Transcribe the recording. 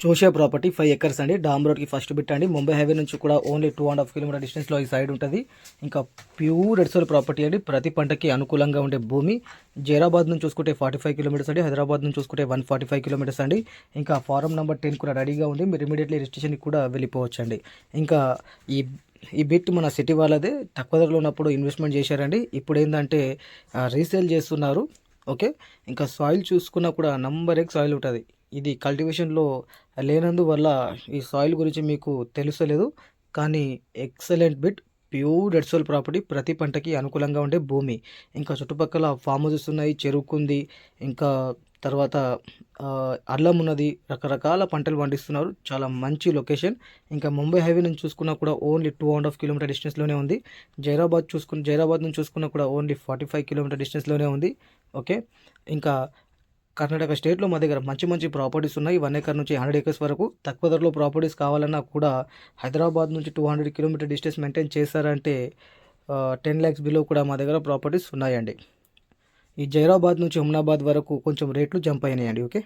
జోషియా property 5 acres అండి. Dam రోడ్కి first bit అండి. ముంబై హైవే నుంచి కూడా ఓన్లీ 2.5 కిలోమీటర్ డిస్టెన్స్లో ఈ సైడ్ ఉంటుంది. ఇంకా ప్యూర్ ఎడ్సోల్ ప్రాపర్టీ అండి. ప్రతి పంటకి అనుకూలంగా ఉండే భూమి. జైరాబాద్ నుంచి చూసుకుంటే 45 కిలోమీటర్స్ అండి. హైదరాబాద్ నుంచి చూసుకుంటే 145 కిలోమీటర్స్ అండి. ఇంకా ఫారం నెంబర్ 10 కూడా రెడీగా ఉంది. మీరు ఇమీడియట్లీ రిజిస్ట్రేషన్కి కూడా వెళ్ళిపోవచ్చు అండి. ఇంకా ఈ ఈ బిట్ మన సిటీ వాళ్ళదే. తక్కువ ధరలో ఉన్నప్పుడు ఇన్వెస్ట్మెంట్ చేశారండి. ఇప్పుడు ఏంటంటే రీసేల్ చేస్తున్నారు. ఓకే. ఇంకా సాయిల్ చూసుకున్నా కూడా నంబర్ ఎగ్ సాయిల్ ఉంటుంది. ఇది కల్టివేషన్లో లేనందువల్ల ఈ సాయిల్ గురించి మీకు తెలుసలేదు. కానీ excellent bit. Pure red soul property. ప్రతి పంటకి అనుకూలంగా ఉండే భూమి. ఇంకా చుట్టుపక్కల ఫామ్ హౌసెస్ ఉన్నాయి, చెరుకుంది. ఇంకా తర్వాత అల్లం ఉన్నది. రకరకాల పంటలు పండిస్తున్నారు. చాలా మంచి లొకేషన్. ఇంకా ముంబై హైవే నుంచి చూసుకున్నా కూడా ఓన్లీ 2.5 కిలోమీటర్ డిస్టెన్స్లోనే ఉంది. జైరాబాద్ నుంచి చూసుకున్నా కూడా ఓన్లీ 45 కిలోమీటర్ డిస్టెన్స్లోనే ఉంది. ఓకే. ఇంకా కర్ణాటక స్టేట్లో మా దగ్గర మంచి మంచి ప్రాపర్టీస్ ఉన్నాయి. 1 ఎకర్ నుంచి 100 ఎకర్స్ వరకు. తక్కువ ధరలో ప్రాపర్టీస్ కావాలన్నా కూడా హైదరాబాద్ నుంచి 200 కిలోమీటర్ డిస్టెన్స్ మెయింటైన్ చేశారంటే 10 lakhs బిలో కూడా మా దగ్గర ప్రాపర్టీస్ ఉన్నాయండి. ఈ జైరాబాద్ నుంచి హుమ్నాబాద్ వరకు కొంచెం రేట్లు జంప్ అయినాయండి. ఓకే.